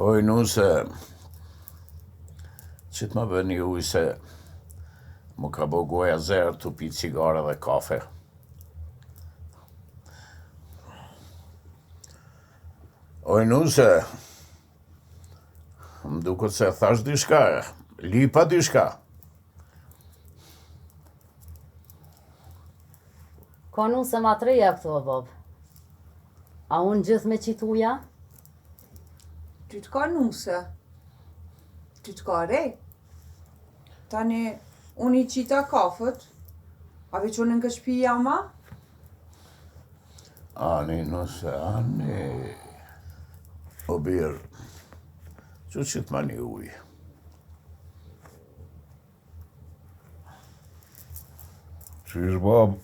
Oj, nuse, që të më bëni uj se më ka bo goja zerë të pi cigare dhe kafe. Oj, nuse, më duket se thash dishka, lipa dishka. Ka nuse ma të reja këto, Bob. A unë gjithë me qituja? Ty të ka nuse. Ty të ka re. Tani, unë I qita kafët. A veç unë në këshpija ma? Ani, nuse, ani. O birë, që të më një uj. Qish, bab,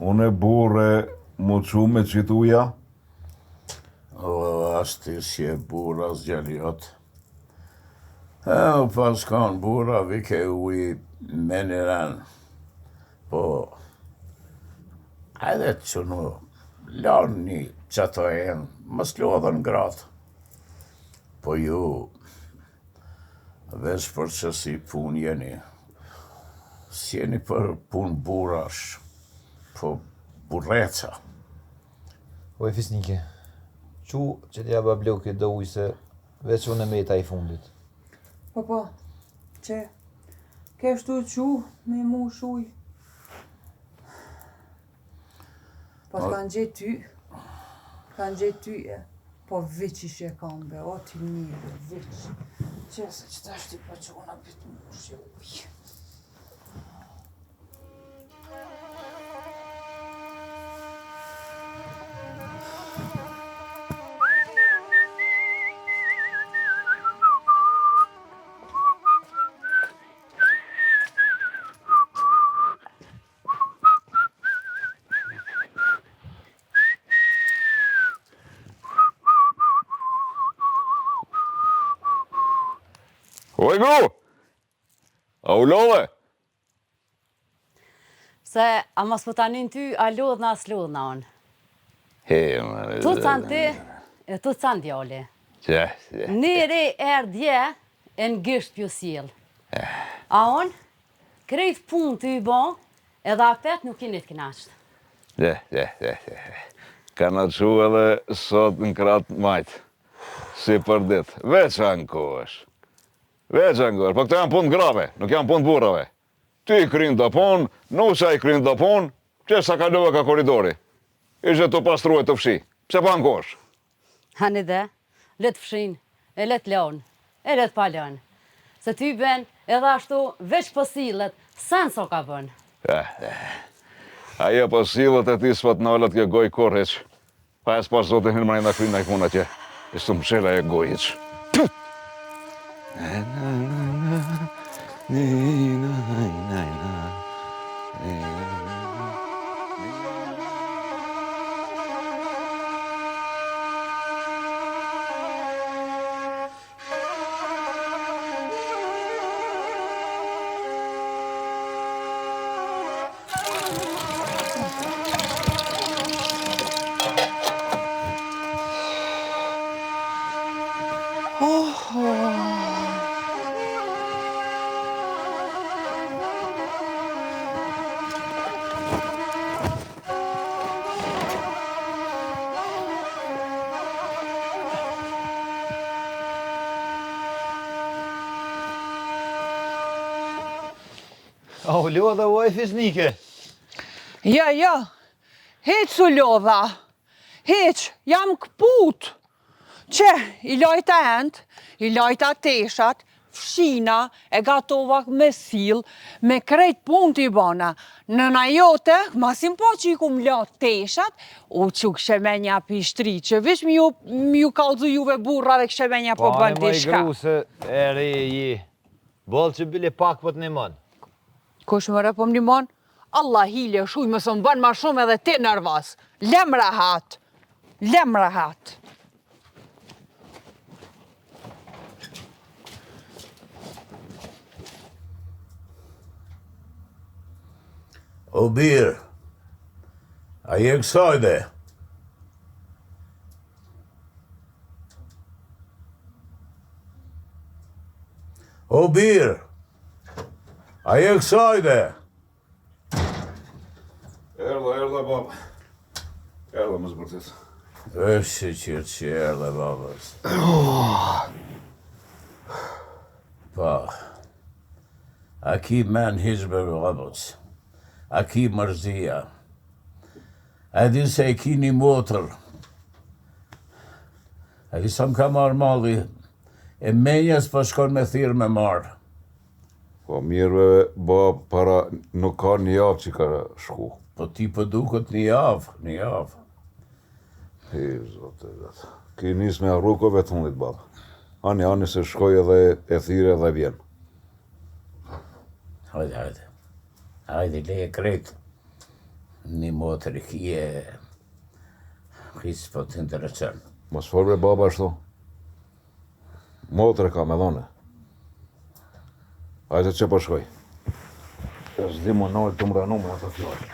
unë e burre mu që me qituja? O, asti si e burra zgjaliot. Pas kanë burra vike uj meniran. Po, hajde që në lanë një qëto e në, mës lodhën gratë. Po ju, veç për që si pun jeni, si jeni për pun burash, po burreca. O e fisnike, që t'ja bableu këtë do uj se veç unë e meta I fundit. Po, që keshtu që me mu shuj. Po kanë gjetë ty, po veç ishe kanë be, o ti njëve, veç. Që se që ta shti pa që unë apit mu shuj. Oj, gru! A u lodhe? Se, a mos putanin ty, a lodhna, as lodhna unë. Tu të canë ti, e tu të canë djali. Që? Njëri dje, e në gisht pjo sjell. A unë, krejt pun të I bon, edhe apet nuk I të knasht. Ka në që edhe sot në kratë majtë. Si për ditë. Veç ankosh. Po këto janë punë grave, nuk janë punë burrave. Ty I krynë do punë, nusa I krynë do punë, që sa kalove ka koridori. Ishe të pastruhe të fshi. Pse pa ankosh? Hani dhe, let fshin, e let lon, e let pa lon. Se ty ben edhe ashtu veç pësillet, sen so ka bën. Ajo pësillet e ti s'pat nalët kjo goj korreq. Pa e s'pas zote hirë marina krynë na I puna që. Ishtë të mshela e gojq. A u lodha o e fisnike? Jo, heq su lodha. Heq, jam këput. Që, I lojta end, I lojta teshat, fshina, e gatova me sill, me krejt pun t'i bona. Nëna jote, masim po që I kum la teshat, u që këshemenja pishtri, që vish mi ju kalzu juve burrave këshemenja po bën t'i shka. Pa, e moj gru se e reji. Bolë që bile pak po t'ni mon. Kush më rëpëm një mon? Allah hile shuj më së më bën ma shumë edhe ti nërvas. Lem rahat. O birë, a je kësaj dhe? O birë, a je kësajde? Erdhe, baba. Erdhe, më zbërtit. Është që erdhe, babës. Pa, a ki men hizbe babës, a ki mërzia, a di se e ki një motër, a di sa më ka marrë malli, e menjes pa shkon me thirë me marrë. Po mirë, baba, para nuk ka një javë që ka shku. Po ti po duket një javë. Hi, zote. Ki nis me rrugove të hundit, baba. Ani se shkoj edhe e thire edhe vjen. Hajde, leje kretë. Një motër i kje, kisë po të interesën. Mos folbre, baba, ashtu. Motre ka me dhone. Hajde që po shkoj. E s'di më nalë të mrenu me ato fjallë.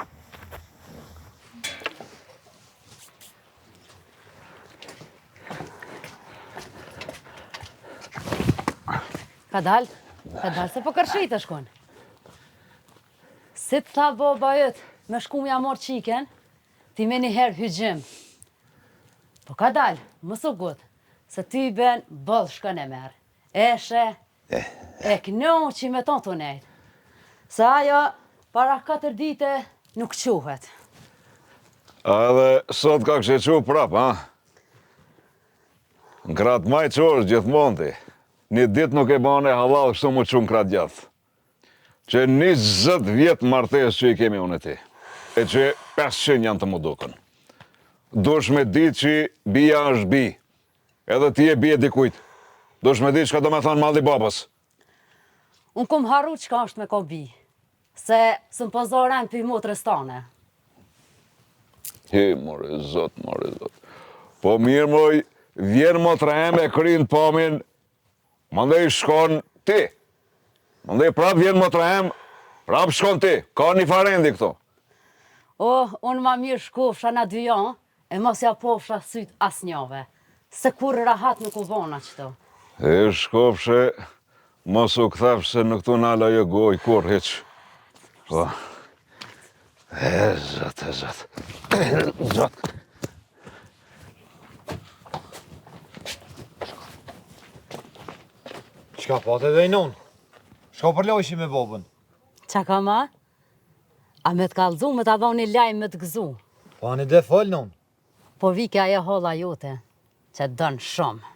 Ka dal se po kërshit të shkon. Si të tha baba jëtë, me shku mja morë qiken, ti me njëherë hygjim. Po ka dal, më su gut, se ty ben bëllë shkën e merë. Eshe, e kënjo që me ton të nejtë. Se ajo, para 4 dite, nuk quhet. A edhe sot ka kështë e prap, ha? Në kratë maj qorë gjithmonë ti. Një dit nuk e bane halal kështu mu qunë kratë gjatë. Që 20 vjetë martes që i kemi unë e ti. E që 500 janë të mu dukën. Dush me ditë që bia është bi. Edhe ti e bie dikujt. Dush me ditë që ka do me thonë malli babës. Unë kom harru që ka është me ko bi. Se së më pëzoren për i motrës tane. Hi, more zot. Po mirë moj, vjen motra e krynë pamin, mandej shkon ti. Mandej prap vjen motra e prap shkon ti. Ka një farendi këto. Unë ma mirë shkofsha na 2 janë, e mos ja pofsha syt as njove. Se kur rahat nuk u bona qëto. E shkofshe, mos u këthafsh se në këtu nala jo goj, kur heq. Po. E zot. Qka pate dhe i non? Shka përlojshi me babën? Qa ka ma? A me të kalzu, me të adhon një lajmë me të gëzu. Po ani dhe fol non? Po vike ajo holla jote, që dënë shumë.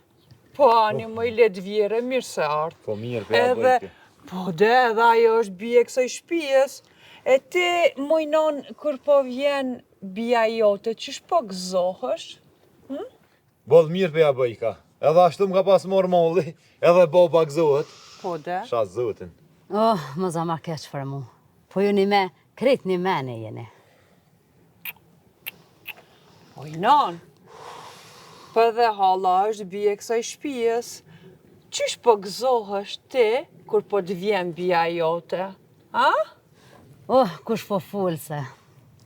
Po ani më i letë vjere, mirë se artë. Po mirë, për ja bëjke. Po edhe ajo është bie kësaj shpijes. E ti, mojnon, kur po vjen bia jote, qysh po gëzohësh? Bodh mirë për ja bëjka. Edhe ashtu më ka pas morë molli, edhe baba gëzohet. Po de. Sha zotin. Më zama keq për mu. Po ju një me, kret një mene jeni. Mojnon, po edhe halla është bie kësaj shpijes. Qysh po gëzohësh ti, kur po të vjen bia jote? Ha? Kush po full se.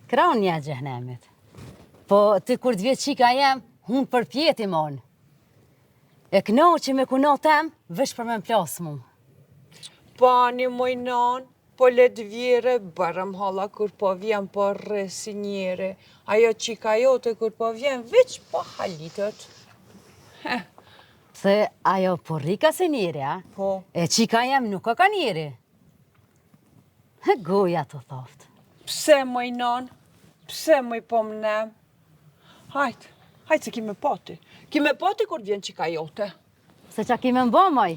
Kraun një gjehnemit. Po ti kur të vjetë qika jem, hun për pjeti mon. E këno që me kuno tem, vesh për me m'plas mu. Pani mojnon, po let vjere, bërëm halla kur po vjen po rresi njere. Ajo qika jote kur po vjen, veç po halitët. Se ajo po rika se njeri, a? Po. E qika jem nuk ka njeri. Goja të thoftë. Pse mojnon? Pse moj po mnem? Hajtë se kime pati. Kime pati kur vjen qika jote. Se qa kime mbo moj,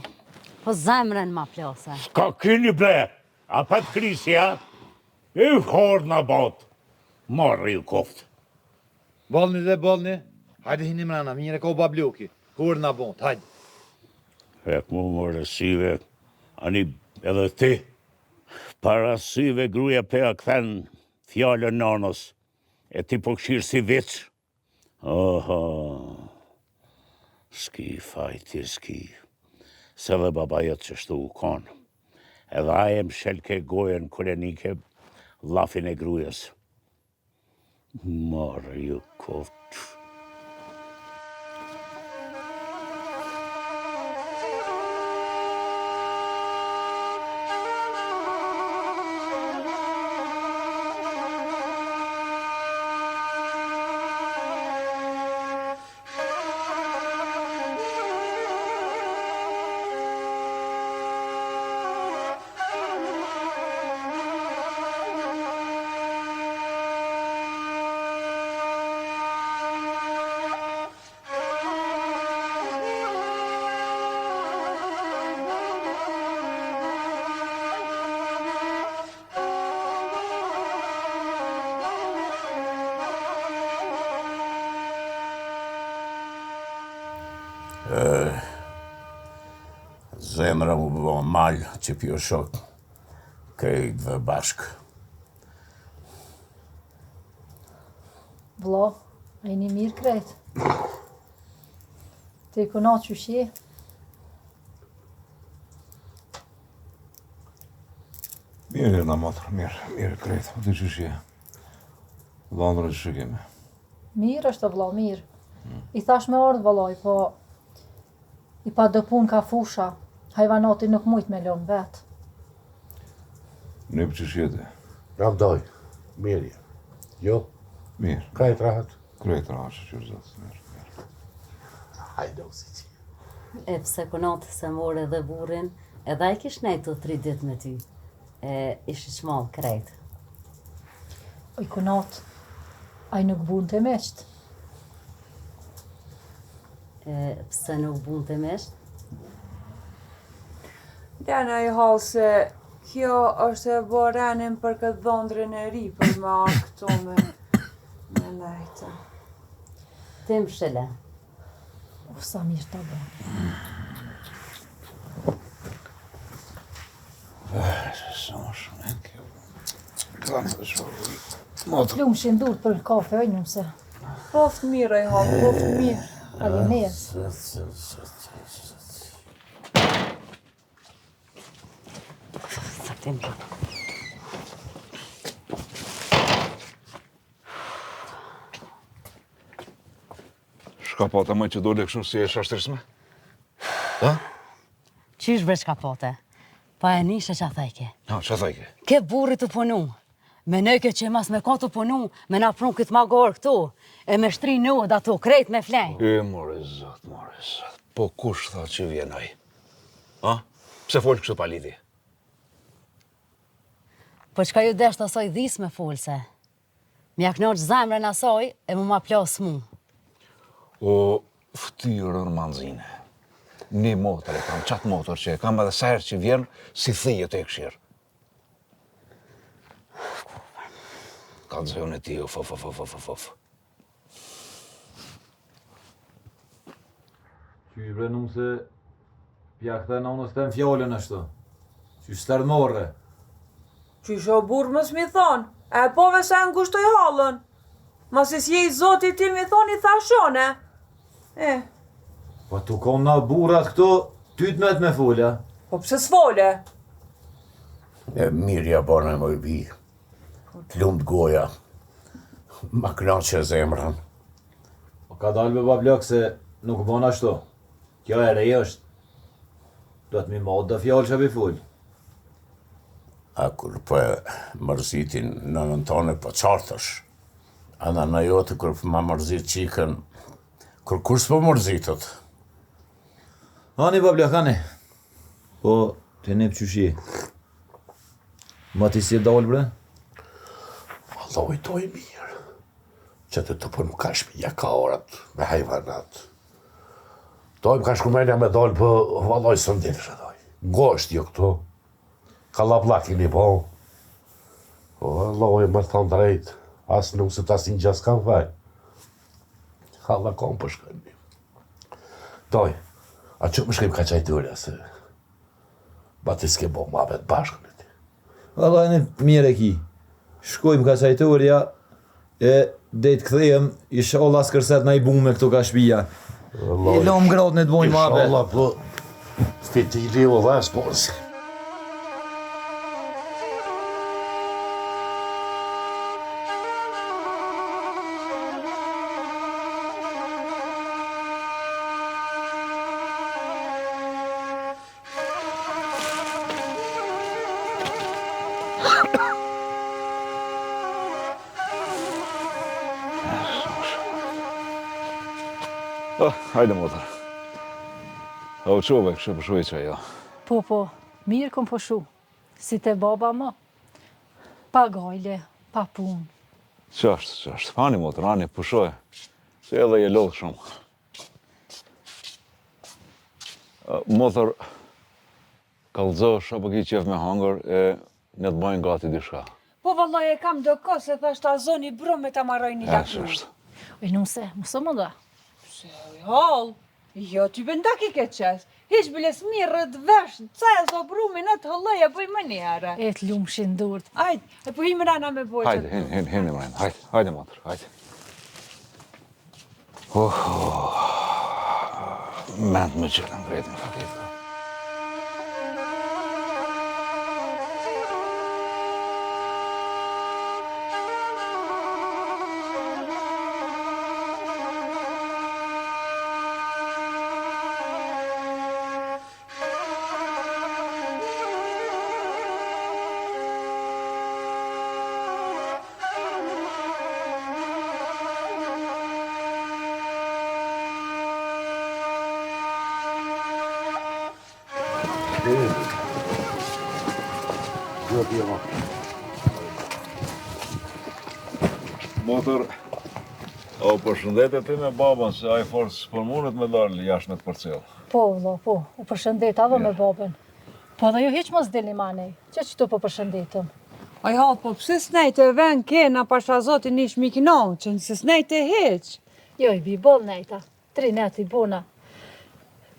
po zemrën ma plose. Ka kyni ble, a pat krisja, e horë në botë, marrë ju koftë. Bolni. Hajde hini mrena, mire ko babluki. Kur në botë, hajde. Vek mu më syve, ani edhe ti. Para syve gruja pe a këthen fjallën nanës, e ti po këshirë si vicë. S'ki fajti, s'ki. Se dhe babajët që shtu u konë. Edhe aje më shelke gojen kër e nike lafin e grujës. Marë ju koftë. zemra mu bë malë që pjo shok krejtëve bashkë. Vlla, a jeni mirë krejt? Te këna qyshje? Mirë na motër, mirë krejt, po ti çushje. Vëllandra që kemi. Mirë është vlla, mirë. I thash me ardh vallaj, po i pa do pun ka fusha. Hajvanati nuk mujt me lënë vet. Ne për çushje ti. Jam doj, mirë. Jo, Mirë, krejt rahat. krejt rahat që zot, mirë. Hajde u si që. E pse konat se more edhe burrin, edhe ai kish nejtu 3 ditë me ty. Ishi qmal krejt. Oj kunat, ai nuk bun të mesht. Pse nuk bun të mesht? Dena i halë se kjo është e borenin për këtë dhondrën e ri për me arë këto me nejtë. Ti më shile. O, sa mirë të bën. Sa më shumë e kjo. Kanë të shumë. Motër. Plumë shindur për kafe, oj nëse. Poft mirë i halë, poft mirë. Ali mes. Sa ti më Shka pata më që dole kështu si e shashtërisme? Ha? Qysh bre qka pote? Pa e nishe që a thajke. Ha, që thajke? Ke burri të punu. Me nëjke që mas me ka të punu, me na prun këtë magor këtu. E me shtri në da tu, krejt me flenj. More zot. Po kush tha që vjen ai? Ha? Pse fol kështu pa lidhje? Po qka ju desht asoj dhis me folse. Mja knoq zemrën asoj e mu ma plas mu. O ftyrën manzine. Një motor e kam, qatë motor që e kam edhe sa herë që vjen, si thije të e këshirë. Ka të zhjone ti, of. Qysh bre nuk se pja këta në unës të në fjallën ashtu. Qysh stërë morre. Qysho burë mës mi thonë, e pove se ngushtoj halën. Masi si je i zoti ti mi thonë i thashone. Po tu kom na burat këto, ty të me folja. Po pse s'fole? Mirja bërë më i bi. Lumt goja. Ma knaqe zemrën. Po ka dalë me bablak se nuk bon ashtu. Kjo e rej është. Do të mi mod dhe fjallë që bi full. A kur për mërzitin në nëntone për qartësh. Ana në jote kur për ma mërzit qikën, kur s'po mërzitët. Hani bablak, hani. Po, të ne pëqyshi. Ma ti si e dalë bre? Valloj toj mirë. Që të për më ka shpija ka orat me hajvanat. Toj më ka shkumenja me dalë për valloj së ndilë që doj. Ngosht jo këto. Ka lablak i një po. O, valloj më thonë drejt. Asë nuk se tas një gjas kam vaj. Halla kom për shkëndi. Toj, a që më shkrim ka qajtërja se... Ba ti s'ke bo ma vetë bashkën e ti. Valloj në mirë e ki. Shkojmë ka qajtërja e det këthejem isha olla skërset na i bumë me këto ka shpija. I lom gratë në të bojnë ma vetë. Inshallah, po... Fitili o dhe sporsi. Hajde, motër. A u qove, kështë përshuj që ajo. Po, mirë kom përshu. Si te baba më. Pa gajle, pa punë. Qashtë. Hani, motër, hani, përshuj. Se edhe je lodhë shumë. Motër, kallëzosh apo ki qef me hangër e ne të bajnë gati dishka. Po vallaj e kam do kohë se thash ta zoni brumë ta marroj një lakë. Qashtë. Oj nëse, mësë më da. Hall, jo ty bënda ki ke qes. hiç biles mirët vesh, cezo, brumin, e të hëllëja, bëj më njerë. E të lumë shindurt. Ajde, e po himë rana me bojë. Hajde, hini mrejnë, hajde motër, hajde. Mend me qëllë në drejtë në fakitë. Motër, o përshëndetet ti me babën, se ai forës për mundet me dalë jashtë me të përcjell. Po, vëlla, po, u përshëndet edhe me babën. Po dhe ju hiq mos dini manej, që qëtu po përshëndetëm. Aj ha, po pse s'nejtë e ven kena pasha zotin ish mikinoqën, se s'nejtë e heq. Jo, i bi bol nejta, 3 net i bona.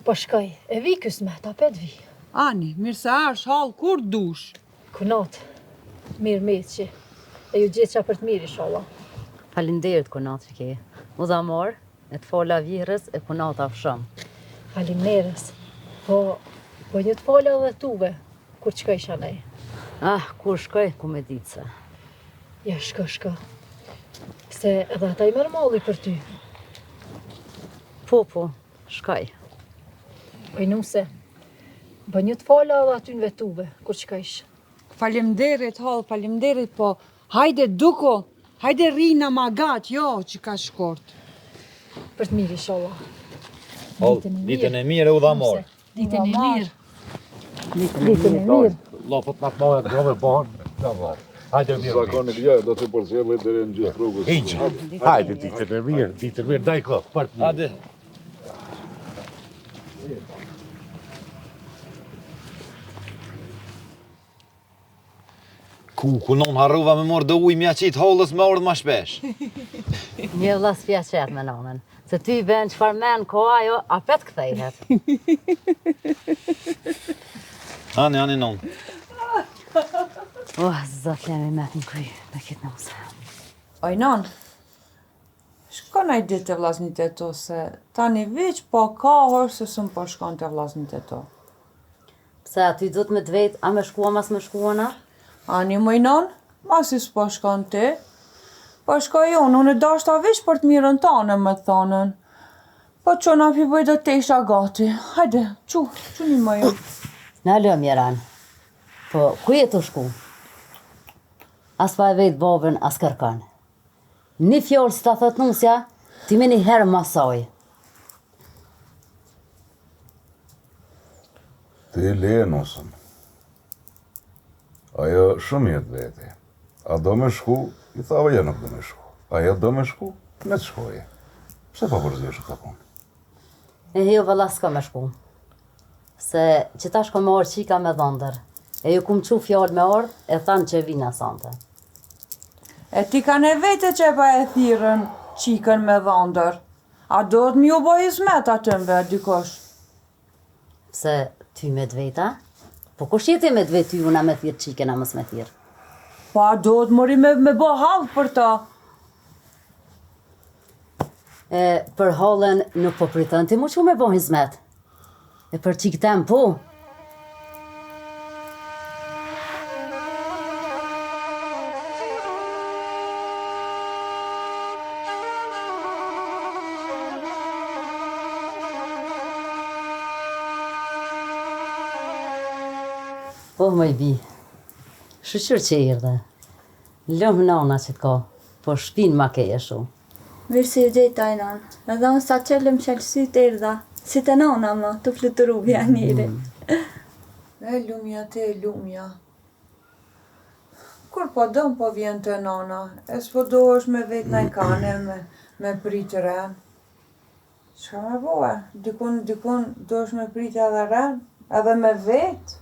Po shkoj, e vi kës me ta 5 vi. Ani, mirë se arsh hall kur dush. Kunat, mirë meqi, e ju gjithë qa për të mirë inshallah. Falinderit kunat që ke. U dha morë, e të fola virës e kunat afshëm. Faleminderes, po një të fola dhe tuve, kur qëkoj shanej. Kur shkoj, ku me ditë se. Ja, shko. Se edhe ata i mërë malli për ty. Po, shkoj. Po i nuse, bë një të fola dhe aty në vetuve, kur qëkojsh. Falemderit, hall, falemderit, po hajde duko, hajde rina ma gatë, jo që ka shkort. Për të mirë inshallah. Hall, ditën e mirë u dha morë. Ditën e mirë. Ditën e mirë. Lopët në të mojë të grove banë. Hajde mirë. Zakoni gjaj, do të përcjellë deri në gjithë rrugës. Hiqë. Hajde ditën e mirë, daj kohë, për të mirë. Hajde. Kunon harruva me morë dë ujë mja qitë hollës me ordë ma shpesh. Një vlas fja qetë me nonën. Se ty ben qëfar men ko ajo, apet këthejhet. Ani non. Zot lemi me të në kry, me kitë nëse. Oj, non, shkon aj ditë të vllaznit e to, se tani veç po kahër se sëm po shkon të vllaznit e to. Pse aty do të me të vetë, a me shkua mas me shkuana? Ani më non, masi s'po shkon ti. Po shkoj unë e dashta veç për të mirën tane me thonën. Po qona pi bëj do të isha gati. Hajde, që një më ju. Në lë mjeran. Po, ku je të shku? As pa e vetë babën, as kërkan. Një fjallë së të thët nusja, ti me një herë masaj. Ti leje nusën. Ajo shumë jetë veti. A do me shku, i thava ja nuk do me shku. Ajo do me shku, me të shkoje. Pse pa përzjesh këta punë? E jo vëlla s'ka me shku. Se që ta shko me orë qika me dhëndër. E ju kum qu fjallë me orë, e thanë që e vina sante. E ti ka ne vete që pa e thirën qikën me dhëndër. A do të mju bëj izmet atëmve, dikosh? Pse ty me dveta? Po kush jeti me dvetë ty una me thirë qikën a mës me thirë? Po a do të mori me bë halë për ta? E për halën nuk po pritën ti mu që me bo hizmet. E për qikë tem po. Më i bi, shqyr që i rrë, lëmë nana që t'ka, po shpinë ma keje shu. Mirë si e gjejta i nanë, edhe unë sa qëllëm qëllësi të erdha, si të nana më, të fluturu vja njëri. E lumja te e lumja. Kur po dëm po vjen të nana, e s'po do është me vetë në kane, me pritë ren. Shka me bohe, dikun do është me pritë edhe ren, edhe me vetë.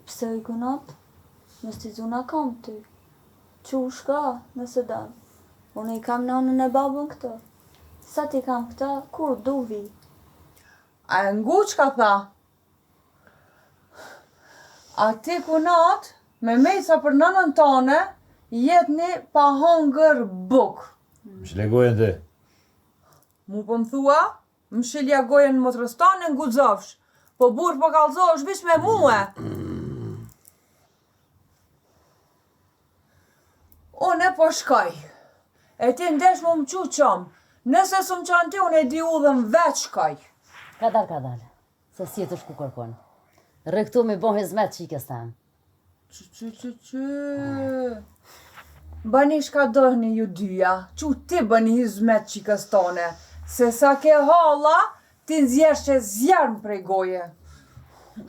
Pse i kunat? Nësë ti zuna kam ty. Që u shka, nëse dam. Unë i kam nanën e babën këtë. Sa ti kam këta, kur du vi? A e nguq ka tha? A ti kunat, me meca për nënën tane, jetni pa hongër buk. Më shlegojën të. Mu po më thua, më shilja gojen në motrës tane nguxofsh, po burë po kalzosh vish me muë. Unë e po shkoj. E ti ndesh mu më qu qom. Nëse s'u më qanë ti, unë e di u dhe më veç shkoj. Kadal, se si e të shku kërkon. Rëktu me bon hizmet qikës tem. Bani shka dohni ju dyja, që ti bëni hizmet qikës tone, se sa ke halla, ti nzjesh që zjarën prej goje.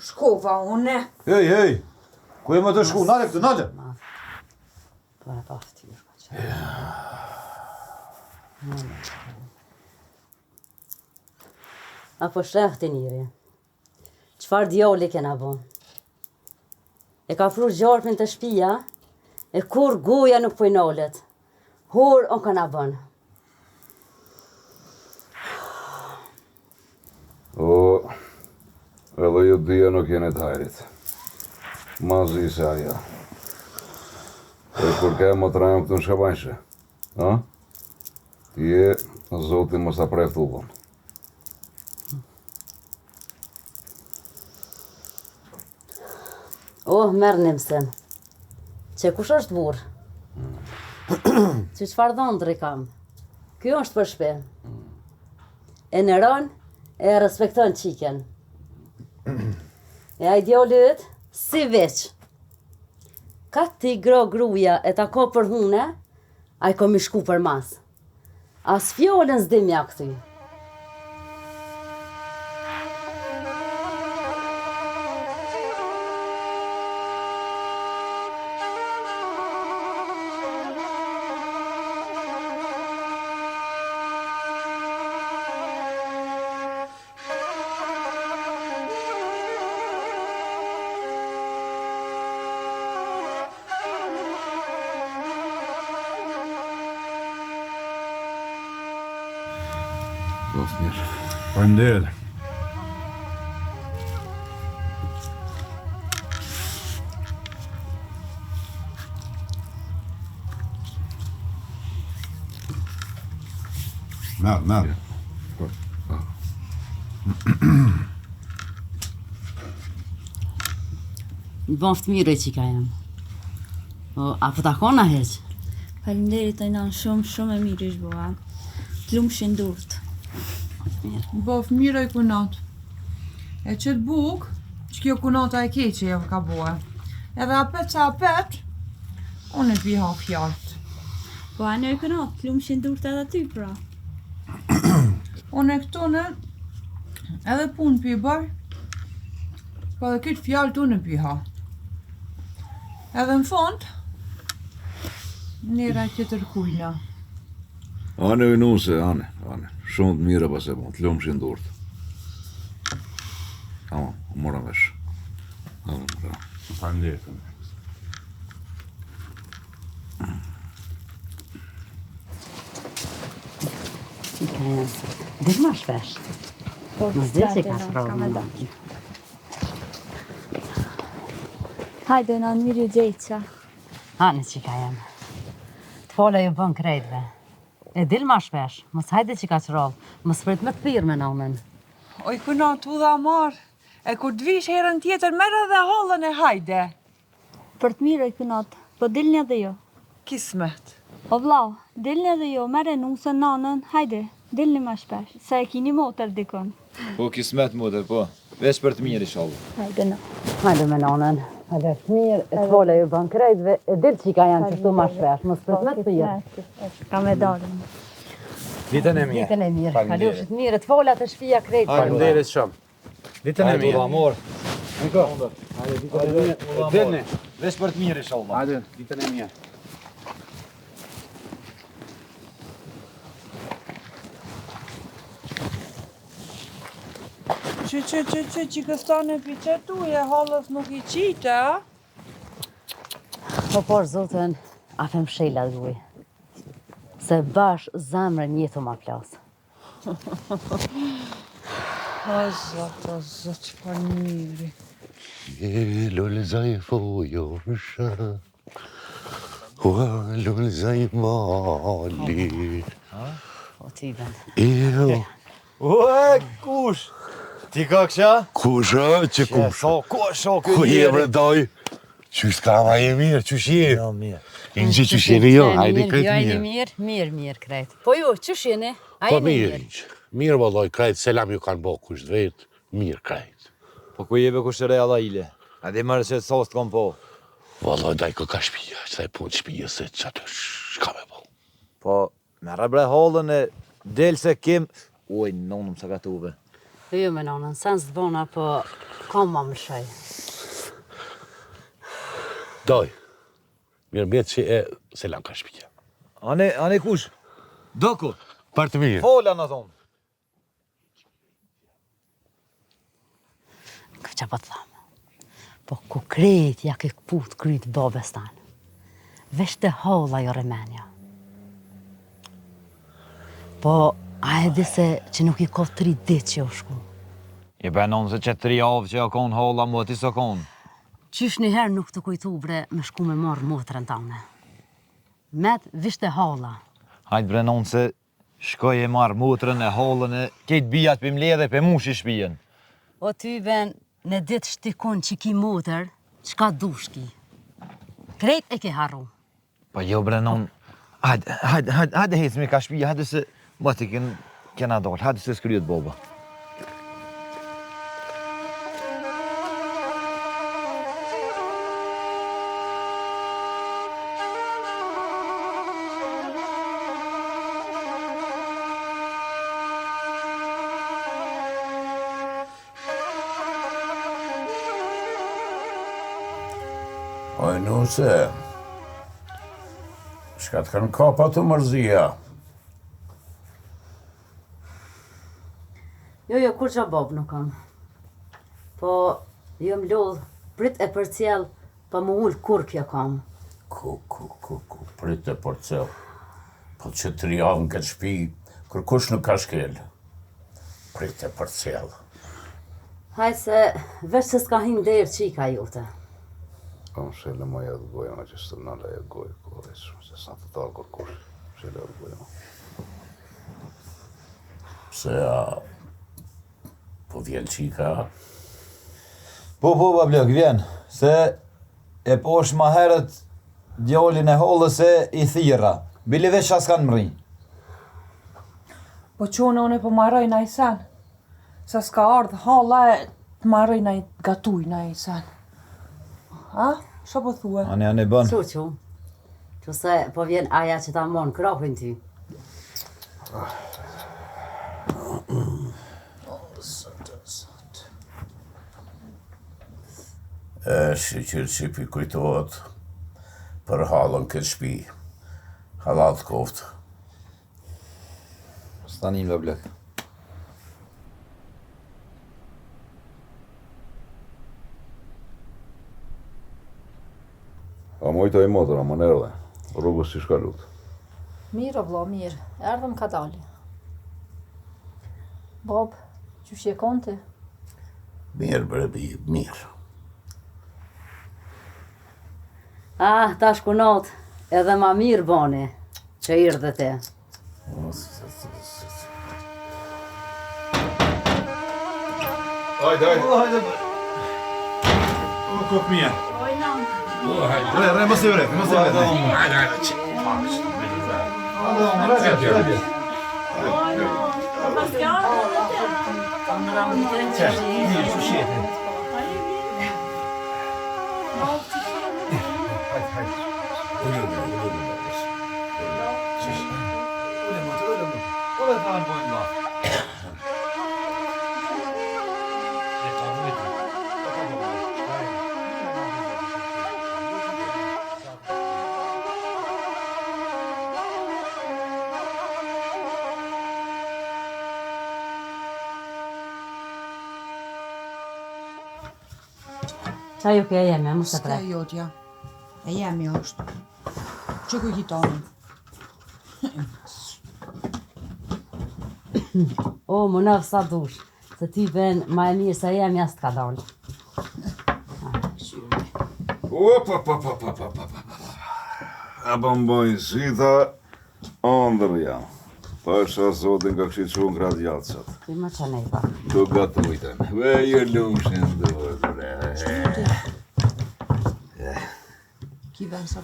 Shkova une. Hej, ku e më të shku, nale këtë, nale. Po e pa ftyrë. Apo shehti njëri, qfar djoli kena bon? E ka fru gjarpin të shpia, e kur goja nuk pojnolet. Hor on kana bën. O, edhe ju dhja nuk jeni të hajrit. Mazi se aja. E kur ke më të rajmë këtë në shkabanjshe, ha? Ti e, zotin më sa preft ullon. Oh, merë nimsen. Që kush është burë? Që qfar dhondri kam? Kjo është për shpe. E nëron, e respekton qiken. E a ideolit, si veç. Ka ti gro gruja e ta ko për hune, a i ko mi shku për mas. As fjollën s'dimja këty. Qoftë mirë. Faleminderit. Merë. Në bon ftë mire që ka jem. O, a po takona heq? Faleminderit Ajnan, shumë e mirë ish bua. T'lumshin durt. Bof mirë i kunat. E qëtë buk, që kjo kunata e keqe jo ka bua. Edhe apet sa apet, unë e piha fjartë. Po anë i kunat, t'lumshin durt edhe ty pra. Unë e këtune, edhe punë pi bërë, po edhe këtë fjallë të unë e piha. Edhe në fond, njëra tjetër kujna. Ane u nuse, ane. Shumë të mire pas e bon, të lumshin durt. Ama, mora vesh. Faleminderit. Që ka jem. Dhe ma shpesh. Më zdi që ka shprovë më daki. Hajde në mirë gjejqa. Ani që ka jem. Të fola ju bën krejtve. E dil ma shpesh, mos hajde që ka qrovë, mos prit me të thirë me nomen. Oj kunat u dha marë, e kur t'vish herën tjetër merë edhe hollën e hajde. Për të mirë i kunat, po dilni edhe jo. Kismet. O vlau, dilni edhe jo, mere nusën nanën, hajde, dilni ma shpesh, sa e kini motër dikon. Po kismet motër, po. Vesh për të mirë inshallah. Hajde në. Hajde me nonen. Hajde të mirë, e të fola ju bën krejtve, e dil që ka janë qështu ma shpesh, mos prit me të thirë. Ka me dalën. Ditën e mirë. Ditën e mirë, kalushit mirë, të fola të shpia krejtë. Faleminderit shumë. Ditën e mirë. Hajde amor. Niko. Hajde ditën e mirë. Dilni. Vesh për të mirë inshallah. Hajde ditën e mirë. Që këstane pi qëtu e halës nuk i qite, a? Po por, zotën, afem shela dhuj. Se bash zamrën jetu ma plasë. O zot, që pa njëri. Lullëzaj fojosha, lullëzaj mali. O ti ben. Jo. Kush? Ti ka kësha? Kusha, që kusha? Ku je bre doj? Qysh kama e mirë, qysh je? Jo, mirë. Inë që qysh jeni jo, hajde krejt mirë. Mirë, krejt. Po ju, qysh jeni? A Po jeni mirë, mirë vëlloj, krejt, selam ju kanë bo kush vetë, mirë krejt. Po ku jebe kush të reja dha ile? A di mërë që të sos të kom po? Vëlloj, daj kë ka shpija, që taj pun shpija se që atë shka me bo. Po, me rëbre halën e del se kim... Uj, nonëm sa gatuve. Jo me nonën, sen s'bona, po kam ma më shaj. Doj, mirë që e selam ka shpija. Ane kush? Doko? Partë mirë. Fola në thonë. Këtë që po të thamë. Po ku krejt ja ke këput kryt babes tanë. Vesh të holla jo remenja. Po, a e di se që nuk i ko 3 ditë që u shku. I benon se që 3 avë që ja konë holla më ti së konë. Qysh njëherë nuk të kujtu bre me shku me marrë motrën tane. Met vishte holla. Hajtë brenon se shkoj e marrë motrën e hollën e kejtë bijat për mledhe për mush i shpijen. O ty ben, në ditë shtikon që ki motër, qka dushki. Krejt e ke harru. Po jo brenon, hajde hecë me ka shpija, hajde se më ti kena dollë, hajde se s'kryet boba. Oj, nuse, shka të kanë kapa të mërzia? Jo, kur qa bob nuk kam. Po, jo m'lodh, prit e për cjell, pa më ullë kur kjo kam. Ku, prit e për cjell. Po që 3 javë në këtë shpi, kërkush nuk ka shkel. Prit e për cjell. Hajtë se, veç se s'ka hinë derë qika jote. Kam shele ma jetë goja, ma që së të nële e gojë, se sa të talë kërkush, shele e goja. Se po vjen qika? Po, bablok, vjen. Se e posh ma herët djallin e hollës e i thira. Bili veç as kanë mëri. Po qonë une po marroj na i sen. Se s'ka ardhë halla e të marroj na i gatuj na i sen. Ha? Shë po thue? Ane bën. Që se po vjen aja që ta monë krahën ty. Shqyqyrë qipi kujtohet për halën këtë shpi. Halat koftë. Stanin bablok. A mojta i motra, më nërë, rrugës si shka lutë. Mirë o vlo, mirë. Erdhëm ka dali. Bob, që shje konti? Mirë, brebi, mirë. Ta shkunot, edhe ma mirë bani, që irdhe te. Hajde. Kokë mija. Re, mos i vret. Qa ju ke jemi, mu se pre. Ska jotja. E jemi është. Që ku hitonin? O, më nëvë sa dush. se ti ben ma e mirë se jem jas t'ka dalë. A bëmboj zita, ondër jam. Pasha zotin ka këshit shumë kratë jatësat. Ti më që nej pa. Tu gatujten. Ve ju lumshin duhet, bre. Ki ben sa.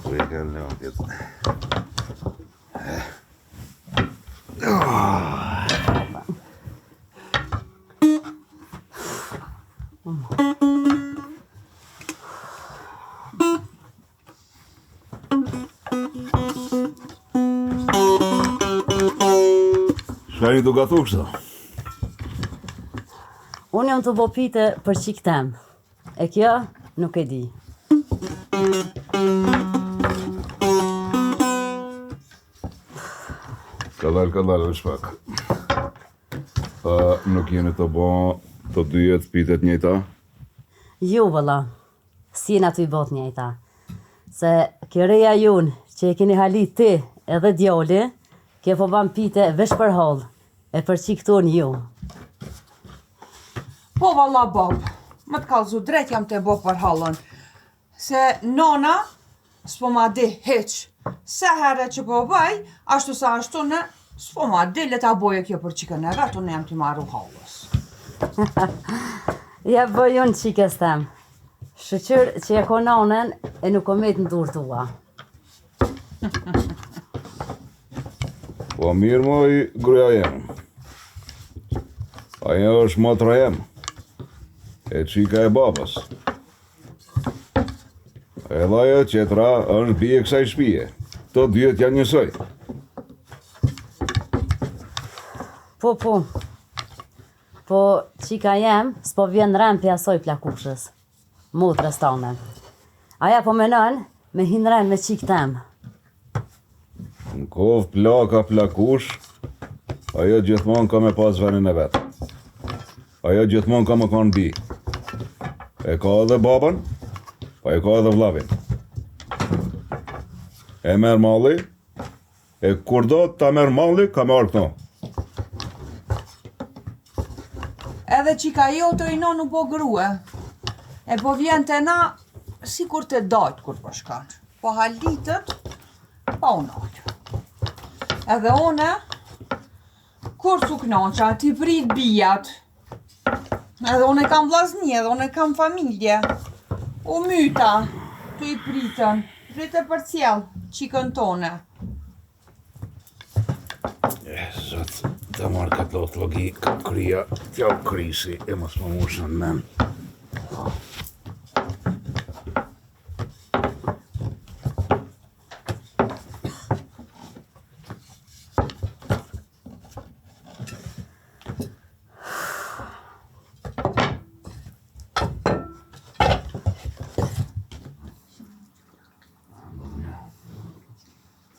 Tu i ka lëmë këtë. Shkari tu gatu kështu? Unë jam të bo pite për qik tem. E kjo nuk e di. Ka dalë veç pak. Nuk jeni të bo të dyjet pitet njëta? Ju vëlla, si jena të i bot njëta. Se kërëja jun që e keni halit ti edhe djoli, ke po ban pite vesh për hall, e për qik ton ju. Po valla Bob, më të kallzu drejt jam të bo për hallën. Se nona s'po ma di hiq. Se herë që po bëj, ashtu sa ashtu në s'po ma di le ta boje kjo për qikën e vetë, unë jam t'i marru hallës. Ja bëj unë qikës tem. Shëqyr që e kononën e nuk o me të ndur tua. Po mirë moj gruja jem. Ajo është motra jem. E qika e babas. Edhe ajo qetra është bie kësaj shpije. Të dyjet janë njësoj. Po. Po qika jem s'po vjen rem për asoj plakushës. Motrës tane. Aja po menon me hinren me qik tem. Në kovë plaka plakush, ajo gjithmonë ka me pas venin e vetë. Ajo gjithmonë ka me kanë bi. E ka edhe babën, pa e ka edhe vllavin. E merë malli, e kur do ta merë malli, ka marrë këto. Edhe qika jo të ino nuk po grue. E po vjen të na si kur të dajt kur po shkanë. Po halitët, pa unajtë. Edhe one, kur su knoqa, ti prit bijat. Edhe une kam vllazni, edhe une kam familje. U myta, tu i pritën. Prite për cjell, qikën tone. Zot, të marrë këtë lot logi, krija, t'ja u krisi, e mos më mushën men.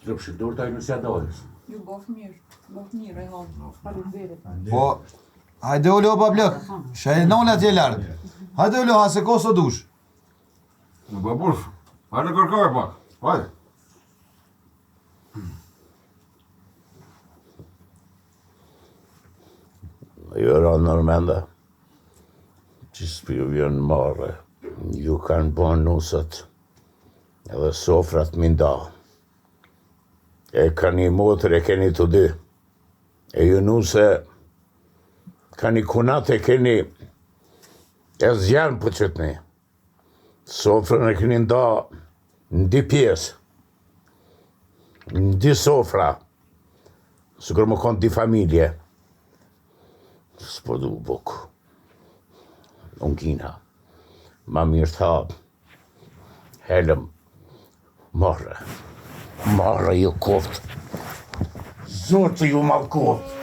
Lëpshi, dorë taj nësja dalës. Ju bof mirë e honë. Faleminderit. Po, hajde ullo pa blëk, shë e nona t'je largë. Hajde ullo, hase ko së dush. Në babush, hajde kërkoj pak, hajde. Jo era nërmenda, që s'pju vjen marre, ju kanë bon nusët, edhe sofrat minda. E ka një motër e keni të dy, e ju nuse, ka një kunat e keni, e zjanë për qëtëni. Sofrën e keni nda në dy pjesë, në dy sofra, sikur më konë dy familje. S'po du bukë. Unë kina, ma mirë të hapë, helëm, marre ju koftë. Zotë ju ma koftë.